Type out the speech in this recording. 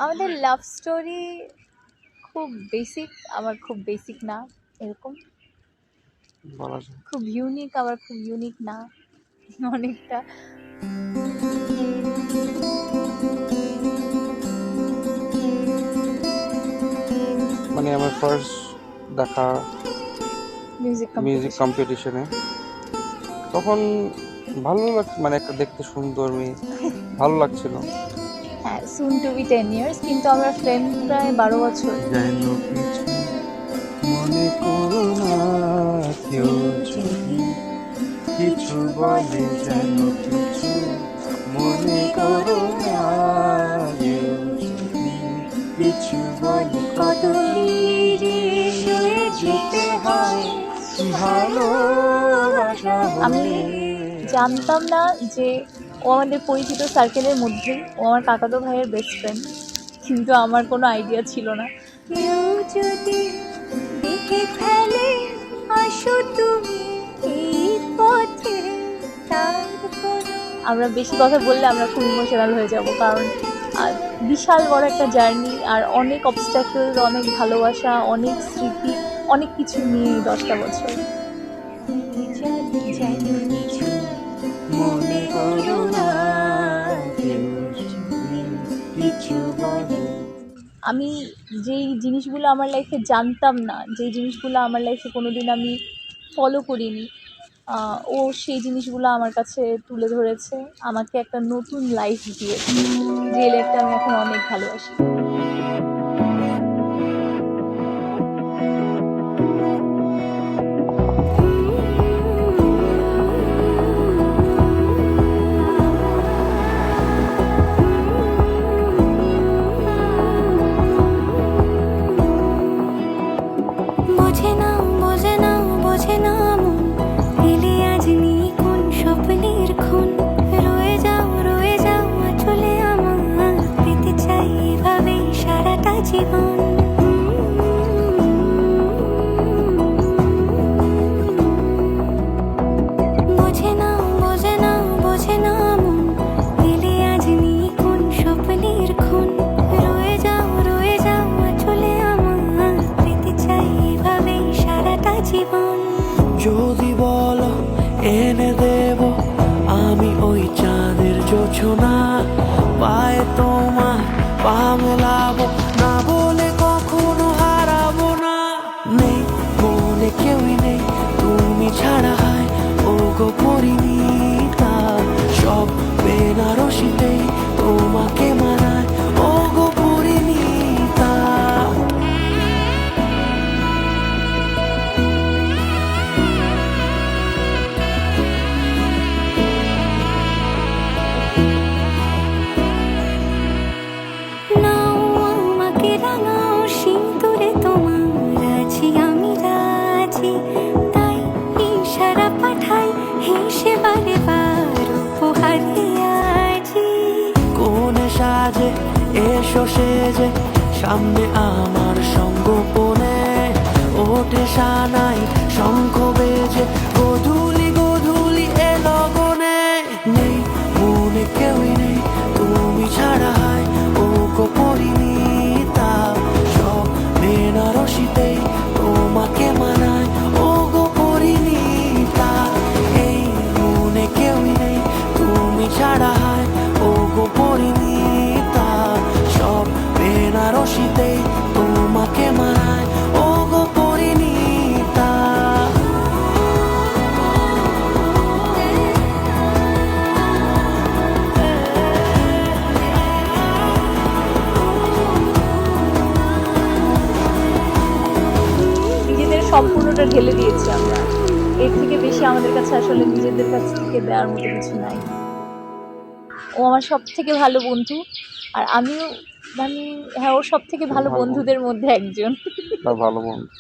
আমাদের love story খুব basic, আবার খুব বেসিক না, এরকম বলা যায়। খুব ইউনিক আবার খুব ইউনিক না, অনেকটা। মানে আমার ফার্স্ট দেখা মিউজিক মিউজিক কম্পিটিশনে, তখন ভালো লাগছে, মানে একটা দেখতে সুন্দর মেয়ে, ভালো লাগছিল। হ্যাঁ, সুন টু বি 10 ইয়ার্স, কিন্তু আমরা ফ্রেন্ড প্রায় 12 বছর। যেন কিছু মনে করো না, কেউ যদি কিছু বলে, যেন কিছু মনে করো না, কেউ যদি কিছু বলে, কত যেতে হয় ভালোবাসা আমি জানতাম না যে ও আমাদের পরিচিত সার্কেলের মধ্যেই, ও আমার কাকাতো ভাইয়ের বেস্ট ফ্রেন্ড, কিন্তু আমার কোনো আইডিয়া ছিল না। কেউ যদি দেখে ফেলে, আসো তুমি এই পথে, আমরা বেশি কথা বললে আমরা খুব ইমোশনাল হয়ে যাব, কারণ বিশাল বড় একটা জার্নি, আর অনেক অবস্ট্যাকল, অনেক ভালোবাসা, অনেক স্মৃতি, অনেক কিছু নিয়ে 10টা বছর। মনে করো না, কেউ যদি কিছু বলে। আমি যেই জিনিসগুলো আমার লাইফে জানতাম না, যেই জিনিসগুলো আমার লাইফে কোনোদিন আমি ফলো করিনি, ও সেই জিনিসগুলো আমার কাছে তুলে ধরেছে, আমাকে একটা নতুন লাইফ দিয়েছে, যে লাইফটা আমি এখন অনেক ভালোবাসি। যদি বলো এনে দেব আমি ওই চাঁদের জোছনা, পায়ে তোমার পা মেলাবো, না বলে কখনো হারাবো না। নেই মনে কেউই নেই তুমি ছাড়া, হয় ও গো পরিণীতা, সব বেনারসিতেই তোমাকে মানায়, ও গো পরিণীতা। সাজে এসো সেজে সামনে আমার সঙ্গোপনে, ওঠে সানাই শঙ্খ বেজে, গধূলি গধূলি এ লগনে। নেই মনে কেউই নেই তুমি ছাড়া, হয় ও গো পরিণীতা, সব বেনারসিতেই তোমাকে মানায়, ও গো পরিণীতা। এই মনে কেউই নেই তুমি ছাড়া, হয় ও গো পরিণীতা, সব বেনারসিতেই তোমাকে মানায়, ও গো পরিণীতা। নিজেদের সম্পূর্ণটা ঢেলে দিয়েছি আমরা, এর থেকে বেশি আমাদের কাছে আসলে নিজেদের কাছ থেকে দেওয়ার মতো কিছু নাই। ও আমার সব থেকে ভালো বন্ধু, আর আমিও, মানে হ্যাঁ, ওর সব থেকে ভালো বন্ধুদের মধ্যে একজন। ভালো বন্ধু।